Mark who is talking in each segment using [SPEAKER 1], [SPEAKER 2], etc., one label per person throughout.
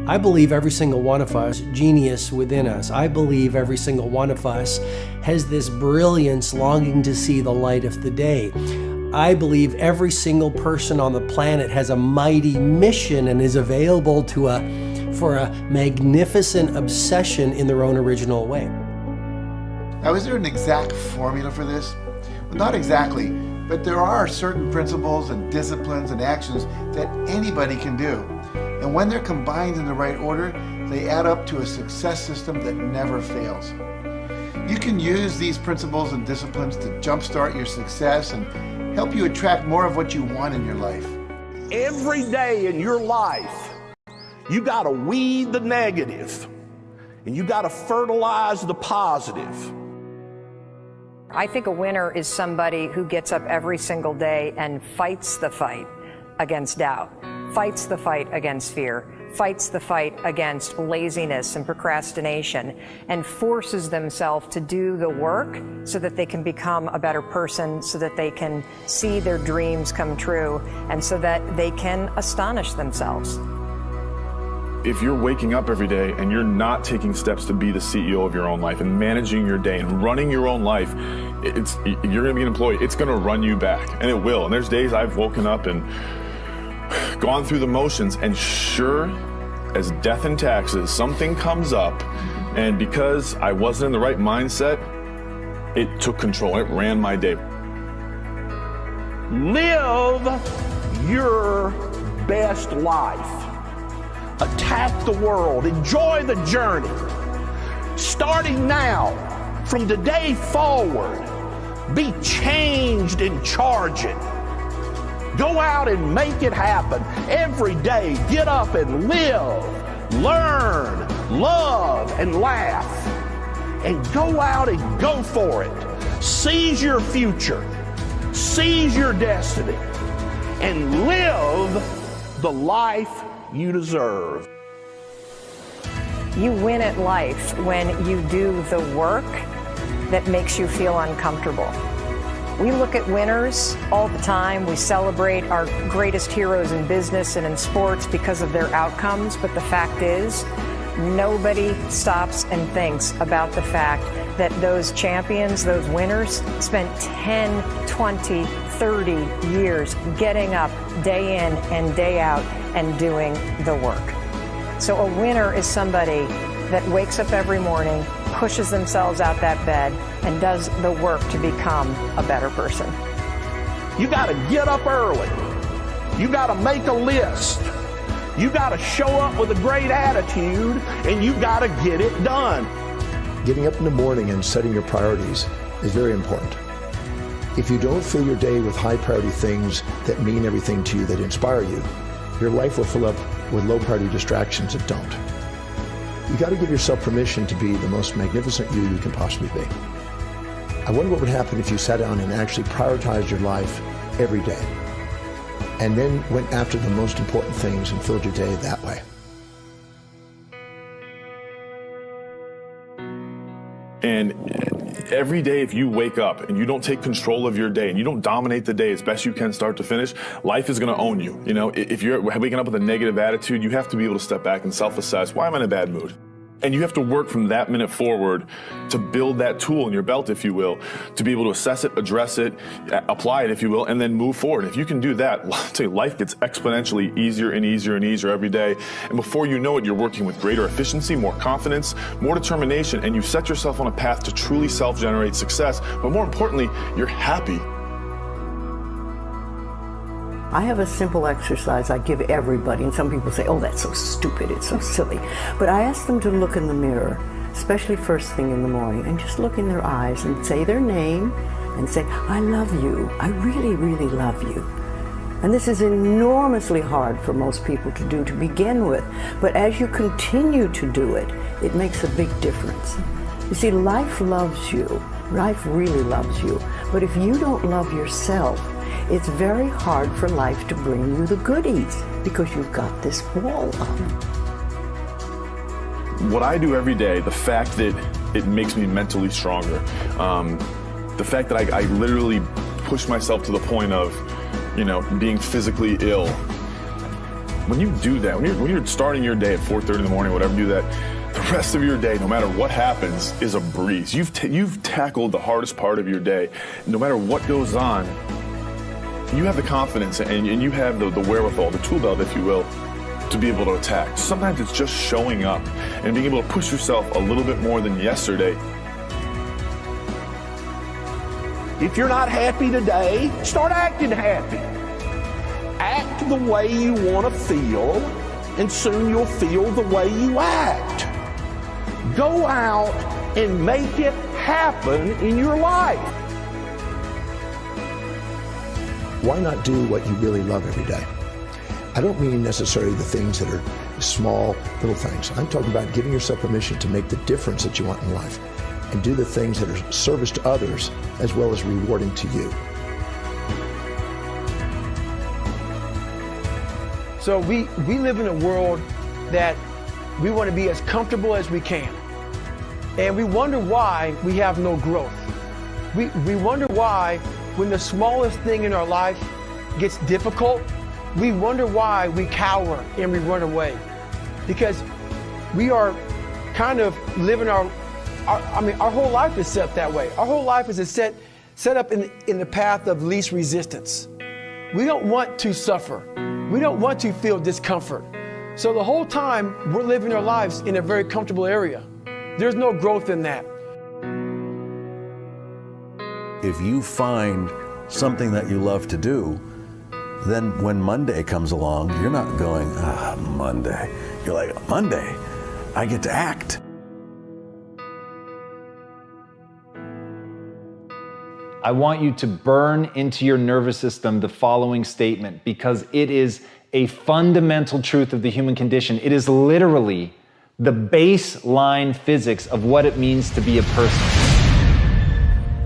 [SPEAKER 1] I believe every single one of us, genius within us. I believe every single one of us has this brilliance longing to see the light of the day. I believe every single person on the planet has a mighty mission and is available for a magnificent obsession in their own original way.
[SPEAKER 2] Now, is there an exact formula for this? Well, not exactly, but there are certain principles and disciplines and actions that anybody can do. And when they're combined in the right order, they add up to a success system that never fails. You can use these principles and disciplines to jumpstart your success and help you attract more of what you want in your life.
[SPEAKER 3] Every day in your life, you got to weed the negative and you got to fertilize the positive.
[SPEAKER 4] I think a winner is somebody who gets up every single day and fights the fight against doubt, fights the fight against fear, fights the fight against laziness and procrastination, and forces themselves to do the work so that they can become a better person, so that they can see their dreams come true, and so that they can astonish themselves.
[SPEAKER 5] If you're waking up every day and you're not taking steps to be the CEO of your own life and managing your day and running your own life, you're going to be an employee. It's going to run you back, and it will. And there's days I've woken up and gone through the motions, and sure as death and taxes, something comes up, and because I wasn't in the right mindset, it took control. It ran my day.
[SPEAKER 3] Live your best life. Attack the world. Enjoy the journey. Starting now, from today forward, be changed and charging. Go out and make it happen. Every day, get up and live, learn, love, and laugh. And go out and go for it. Seize your future. Seize your destiny. And live the life you deserve.
[SPEAKER 4] You win at life when you do the work that makes you feel uncomfortable. We look at winners all the time. We celebrate our greatest heroes in business and in sports because of their outcomes. But the fact is, nobody stops and thinks about the fact that those champions, those winners, spent 10, 20, 30 years getting up day in and day out and doing the work. So a winner is somebody that wakes up every morning, pushes themselves out that bed, and does the work to become a better person.
[SPEAKER 3] You got to get up early. You got to make a list. You got to show up with a great attitude, and you got to get it done.
[SPEAKER 6] Getting up in the morning and setting your priorities is very important. If you don't fill your day with high priority things that mean everything to you, that inspire you, your life will fill up with low priority distractions that don't. You got to give yourself permission to be the most magnificent you can possibly be. I wonder what would happen if you sat down and actually prioritized your life every day, and then went after the most important things and filled your day that way.
[SPEAKER 5] And every day, if you wake up and you don't take control of your day and you don't dominate the day as best you can start to finish, life is going to own you. You know, if you're waking up with a negative attitude, you have to be able to step back and self-assess. Why am I in a bad mood? And you have to work from that minute forward to build that tool in your belt, if you will, to be able to assess it, address it, apply it, if you will, and then move forward. If you can do that, I'll tell you, life gets exponentially easier and easier and easier every day. And before you know it, you're working with greater efficiency, more confidence, more determination, and you set yourself on a path to truly self-generate success. But more importantly, you're happy.
[SPEAKER 7] I have a simple exercise I give everybody, and some people say, oh, that's so stupid, it's so silly. But I ask them to look in the mirror, especially first thing in the morning, and just look in their eyes and say their name and say, I love you. I really, really love you. And this is enormously hard for most people to do to begin with. But as you continue to do it, it makes a big difference. You see, life loves you. Life really loves you. But if you don't love yourself, it's very hard for life to bring you the goodies because you've got this wall up.
[SPEAKER 5] What I do every day, the fact that it makes me mentally stronger, the fact that I literally push myself to the point of, you know, being physically ill, When you do that, when you're starting your day at 4:30 in the morning, whatever, do that, the rest of your day, no matter what happens, is a breeze. You've tackled the hardest part of your day. No matter what goes on, you have the confidence and you have the wherewithal, the tool belt, if you will, to be able to attack. Sometimes it's just showing up and being able to push yourself a little bit more than yesterday.
[SPEAKER 3] If you're not happy today, start acting happy. Act the way you want to feel, and soon you'll feel the way you act. Go out and make it happen in your life.
[SPEAKER 6] Why not do what you really love every day? I don't mean necessarily the things that are small, little things. I'm talking about giving yourself permission to make the difference that you want in life and do the things that are service to others as well as rewarding to you.
[SPEAKER 8] So we live in a world that we want to be as comfortable as we can. And we wonder why we have no growth. We wonder why when the smallest thing in our life gets difficult, we wonder why we cower and we run away. Because we are kind of living our whole life is set that way. Our whole life is set up in the path of least resistance. We don't want to suffer. We don't want to feel discomfort. So the whole time we're living our lives in a very comfortable area. There's no growth in that.
[SPEAKER 9] If you find something that you love to do, then when Monday comes along, you're not going, Monday. You're like, Monday, I get to act.
[SPEAKER 10] I want you to burn into your nervous system the following statement, because it is a fundamental truth of the human condition. It is literally the baseline physics of what it means to be a person.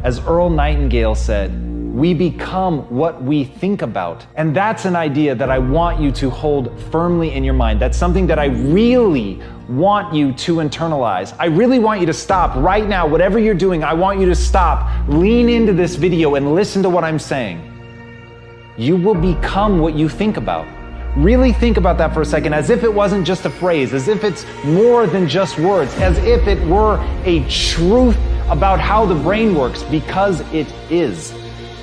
[SPEAKER 10] As Earl Nightingale said, we become what we think about. And that's an idea that I want you to hold firmly in your mind. That's something that I really want you to internalize. I really want you to stop right now. Whatever you're doing, I want you to stop, lean into this video and listen to what I'm saying. You will become what you think about. Really think about that for a second, as if it wasn't just a phrase, as if it's more than just words, as if it were a truth about how the brain works, because it is.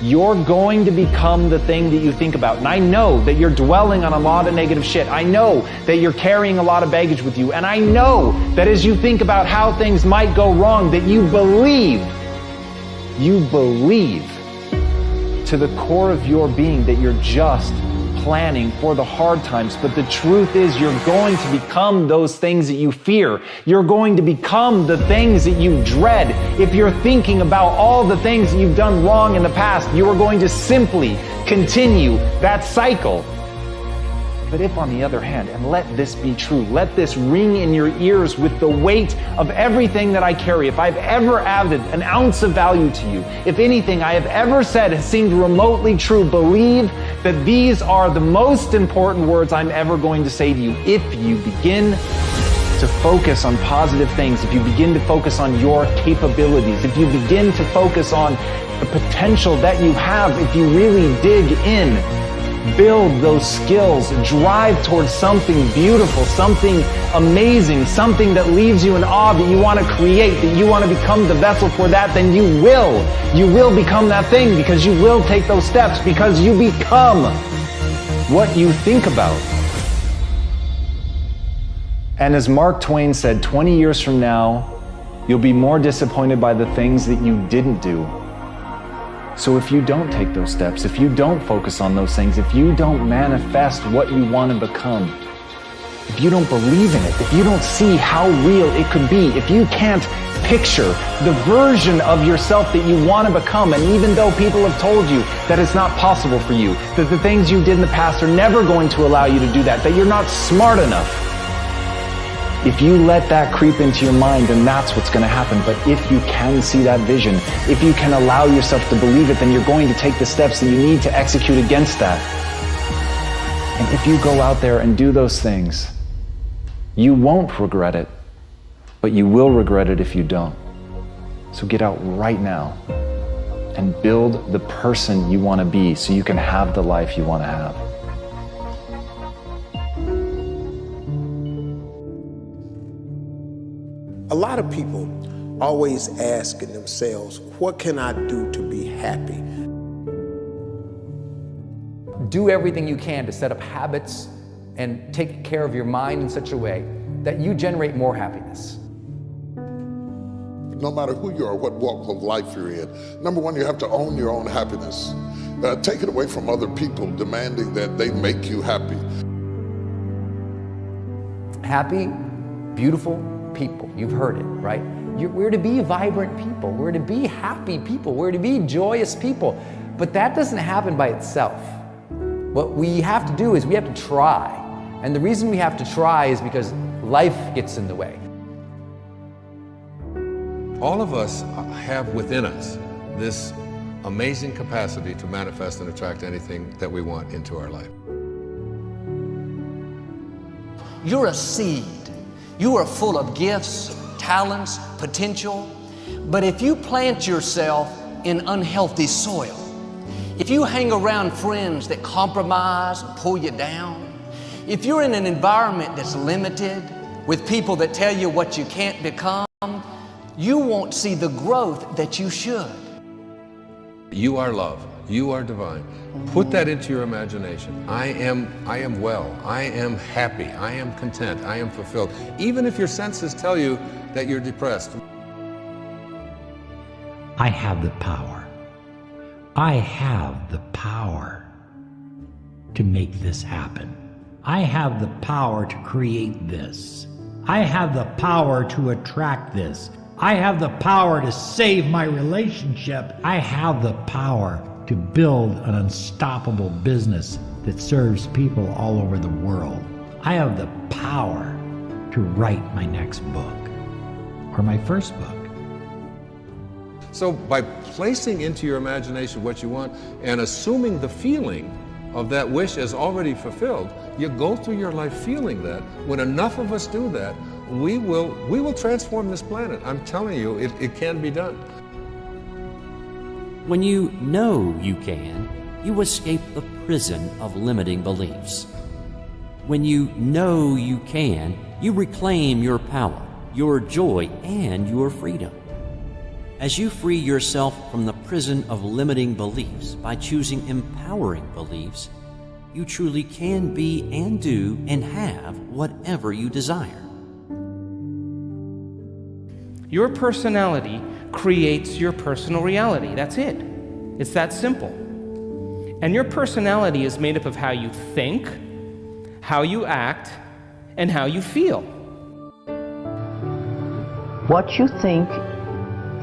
[SPEAKER 10] You're going to become the thing that you think about. And I know that you're dwelling on a lot of negative shit. I know that you're carrying a lot of baggage with you. And I know that as you think about how things might go wrong, that you believe to the core of your being that you're just planning for the hard times. But the truth is, you're going to become those things that you fear. You're going to become the things that you dread. If you're thinking about all the things that you've done wrong in the past, you are going to simply continue that cycle. But if, on the other hand, and let this be true, let this ring in your ears with the weight of everything that I carry, if I've ever added an ounce of value to you, if anything I have ever said has seemed remotely true, believe that these are the most important words I'm ever going to say to you. If you begin to focus on positive things, if you begin to focus on your capabilities, if you begin to focus on the potential that you have, if you really dig in, build those skills, drive towards something beautiful, something amazing, something that leaves you in awe, that you want to create, that you want to become the vessel for that, then you will become that thing, because you will take those steps, because you become what you think about. And as Mark Twain said, 20 years from now, you'll be more disappointed by the things that you didn't do. So if you don't take those steps, if you don't focus on those things, if you don't manifest what you want to become, if you don't believe in it, if you don't see how real it could be, if you can't picture the version of yourself that you want to become, and even though people have told you that it's not possible for you, that the things you did in the past are never going to allow you to do that, that you're not smart enough, if you let that creep into your mind, then that's what's going to happen. But if you can see that vision, if you can allow yourself to believe it, then you're going to take the steps that you need to execute against that. And if you go out there and do those things, you won't regret it, but you will regret it if you don't. So get out right now and build the person you want to be so you can have the life you want to have.
[SPEAKER 11] A lot of people always asking themselves, what can I do to be happy?
[SPEAKER 12] Do everything you can to set up habits and take care of your mind in such a way that you generate more happiness.
[SPEAKER 13] No matter who you are, what walk of life you're in, number one, you have to own your own happiness. Take it away from other people demanding that they make you happy.
[SPEAKER 12] Happy, beautiful people. You've heard it, right? We're to be vibrant people. We're to be happy people. We're to be joyous people. But that doesn't happen by itself. What we have to do is we have to try. And the reason we have to try is because life gets in the way.
[SPEAKER 14] All of us have within us this amazing capacity to manifest and attract anything that we want into our life.
[SPEAKER 15] You're a seed. You are full of gifts, talents, potential. But if you plant yourself in unhealthy soil, if you hang around friends that compromise and pull you down, if you're in an environment that's limited with people that tell you what you can't become, you won't see the growth that you should.
[SPEAKER 14] You are love. You are divine. Put that into your imagination. I am well. I am happy. I am content. I am fulfilled. Even if your senses tell you that you're depressed.
[SPEAKER 16] I have the power. I have the power to make this happen. I have the power to create this. I have the power to attract this. I have the power to save my relationship. I have the power to build an unstoppable business that serves people all over the world. I have the power to write my next book or my first book.
[SPEAKER 14] So by placing into your imagination what you want and assuming the feeling of that wish as already fulfilled, you go through your life feeling that. When enough of us do that, we will transform this planet. I'm telling you, it can be done.
[SPEAKER 17] When you know you can, you escape the prison of limiting beliefs. When you know you can, you reclaim your power, your joy, and your freedom. As you free yourself from the prison of limiting beliefs by choosing empowering beliefs, you truly can be and do and have whatever you desire.
[SPEAKER 18] Your personality creates your personal reality. That's it. It's that simple. And your personality is made up of how you think, how you act, and how you feel.
[SPEAKER 7] What you think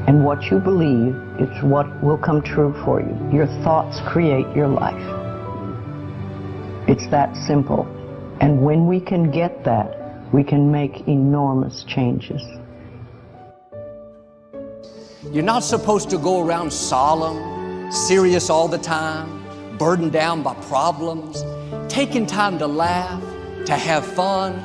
[SPEAKER 7] and what you believe is what will come true for you. Your thoughts create your life. It's that simple. And when we can get that, we can make enormous changes.
[SPEAKER 15] You're not supposed to go around solemn, serious all the time, burdened down by problems. Taking time to laugh, to have fun,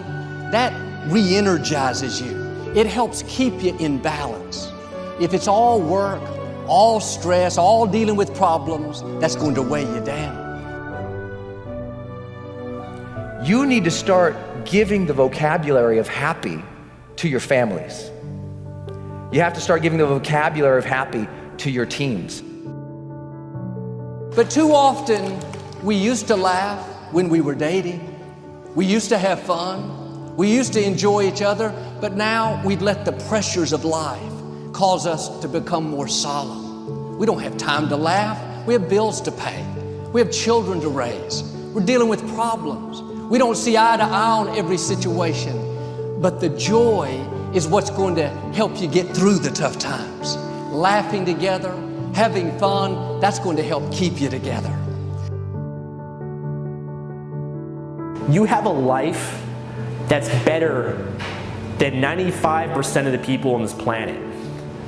[SPEAKER 15] that re-energizes you. It helps keep you in balance. If it's all work, all stress, all dealing with problems, that's going to weigh you down.
[SPEAKER 12] You need to start giving the vocabulary of happy to your families. You have to start giving the vocabulary of happy to your teams.
[SPEAKER 15] But too often, we used to laugh when we were dating. We used to have fun. We used to enjoy each other, but now we've let the pressures of life cause us to become more solemn. We don't have time to laugh. We have bills to pay. We have children to raise. We're dealing with problems. We don't see eye to eye on every situation, but the joy is what's going to help you get through the tough times. Laughing together, having fun, that's going to help keep you together.
[SPEAKER 19] You have a life that's better than 95% of the people on this planet.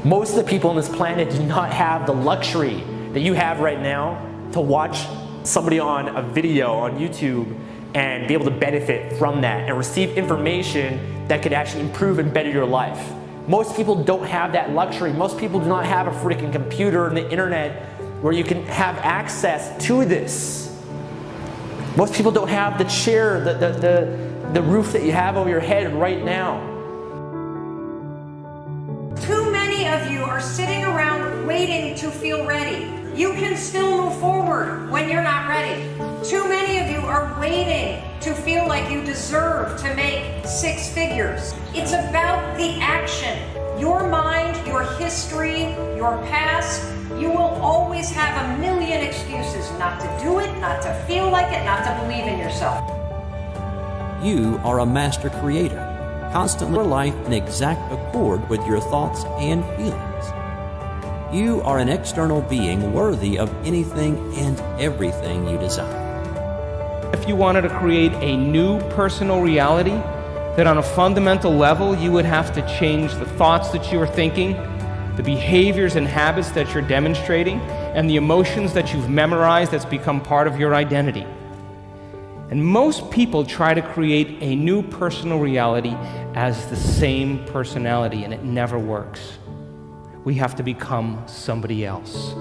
[SPEAKER 19] Most of the people on this planet do not have the luxury that you have right now to watch somebody on a video on YouTube and be able to benefit from that and receive information that could actually improve and better your life. Most people don't have that luxury. Most people do not have a freaking computer and the internet where you can have access to this. Most people don't have the chair, the roof that you have over your head right now.
[SPEAKER 4] are sitting around waiting to feel ready. You can still move forward when you're not ready. Too many of you are waiting to feel like you deserve to make 6 figures. It's about the action. Your mind, your history, your past, you will always have a million excuses not to do it, not to feel like it, not to believe in yourself.
[SPEAKER 17] You are a master creator, constantly your life in exact accord with your thoughts and feelings. You are an external being worthy of anything and everything you desire.
[SPEAKER 18] If you wanted to create a new personal reality, that on a fundamental level you would have to change the thoughts that you are thinking, the behaviors and habits that you're demonstrating, and the emotions that you've memorized that's become part of your identity. And most people try to create a new personal reality as the same personality, and it never works. We have to become somebody else.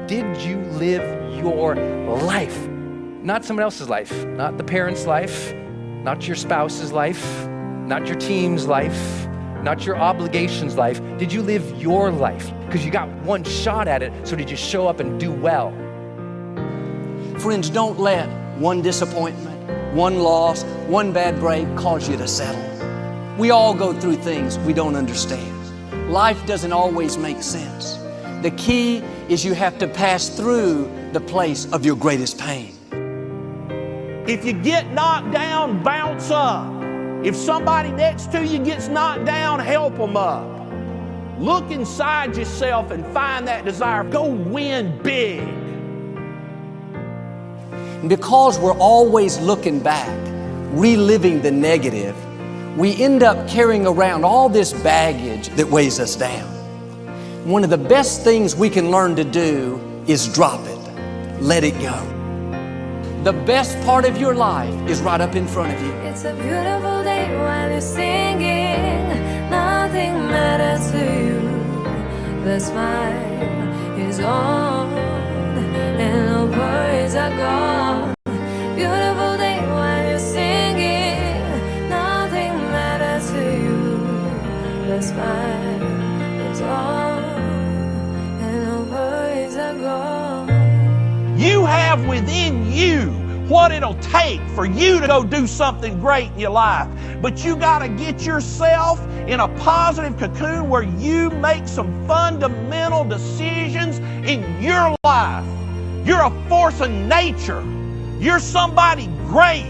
[SPEAKER 12] Did you live your life? Not someone else's life, not the parent's life, not your spouse's life, not your team's life, not your obligations life. Did you live your life? Because you got one shot at it, so did you show up and do well?
[SPEAKER 15] Friends, don't let one disappointment, one loss, one bad break cause you to settle. We all go through things we don't understand. Life doesn't always make sense. The key is you have to pass through the place of your greatest pain.
[SPEAKER 3] If you get knocked down, bounce up. If somebody next to you gets knocked down, help them up. Look inside yourself and find that desire. Go win big.
[SPEAKER 15] And because we're always looking back, reliving the negative, we end up carrying around all this baggage that weighs us down. One of the best things we can learn to do is drop it. Let it go. The best part of your life is right up in front of you.
[SPEAKER 20] It's a beautiful day while you're singing. Nothing matters to you. The smile is on and no worries are gone. Beautiful day while you're singing. Nothing matters to you. The smile is on and no worries are gone.
[SPEAKER 3] You have within you what it'll take for you to go do something great in your life. But you got to get yourself in a positive cocoon where you make some fundamental decisions in your life. You're a force of nature. You're somebody great.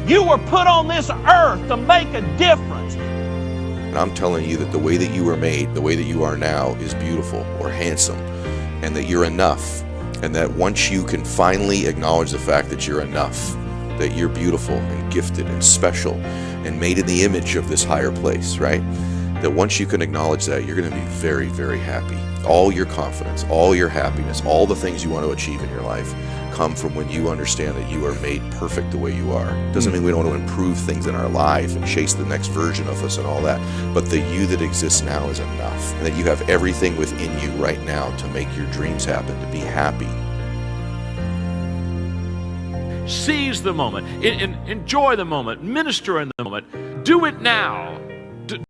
[SPEAKER 3] You were put on this earth to make a difference.
[SPEAKER 21] And I'm telling you that the way that you were made, the way that you are now, is beautiful or handsome, and that you're enough. And that once you can finally acknowledge the fact that you're enough, that you're beautiful and gifted and special and made in the image of this higher place, right? That once you can acknowledge that, you're going to be very, very happy. All your confidence, all your happiness, all the things you want to achieve in your life come from when you understand that you are made perfect the way you are. Doesn't mean we don't want to improve things in our life and chase the next version of us and all that, but the you that exists now is enough, and that you have everything within you right now to make your dreams happen, to be happy.
[SPEAKER 22] Seize the moment, enjoy the moment, minister in the moment, do it now.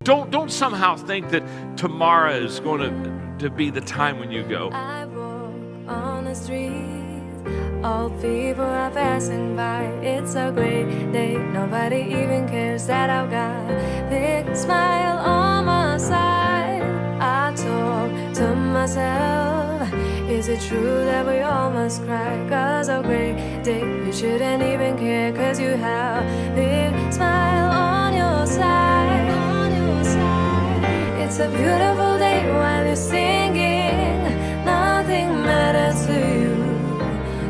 [SPEAKER 22] Don't somehow think that tomorrow is going to be the time when you go.
[SPEAKER 20] I walk on the street. All people are passing by. It's a great day. Nobody even cares that I've got a big smile on my side. I talk to myself. Is it true that we all must cry? 'Cause a great day, you shouldn't even care. 'Cause you have a big smile on your side. It's a beautiful day while you're singing. Nothing matters to you.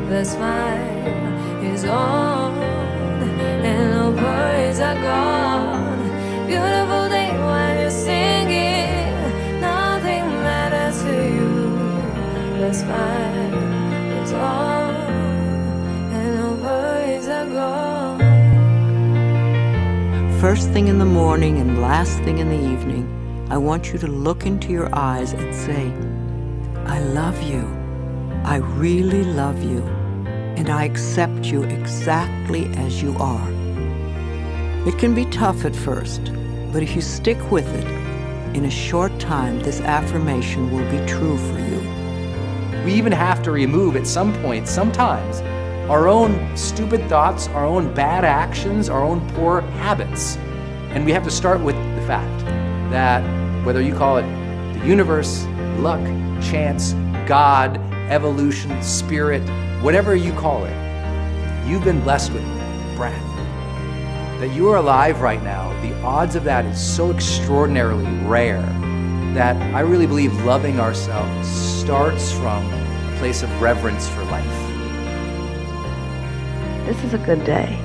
[SPEAKER 20] The smile is on and no worries are gone. Beautiful day while you're singing. Nothing matters to you. The smile is on and no worries are gone.
[SPEAKER 7] First thing in the morning and last thing in the evening, I want you to look into your eyes and say, I love you. I really love you. And I accept you exactly as you are. It can be tough at first, But if you stick with it, in a short time, this affirmation will be true for you.
[SPEAKER 12] We even have to remove at some point, sometimes, our own stupid thoughts, our own bad actions, our own poor habits. And we have to start with the fact that whether you call it the universe, luck, chance, God, evolution, spirit, whatever you call it, you've been blessed with breath. That you are alive right now, the odds of that is so extraordinarily rare that I really believe loving ourselves starts from a place of reverence for life.
[SPEAKER 1] This is a good day.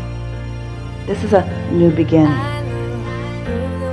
[SPEAKER 1] This is a new beginning.
[SPEAKER 20] I knew the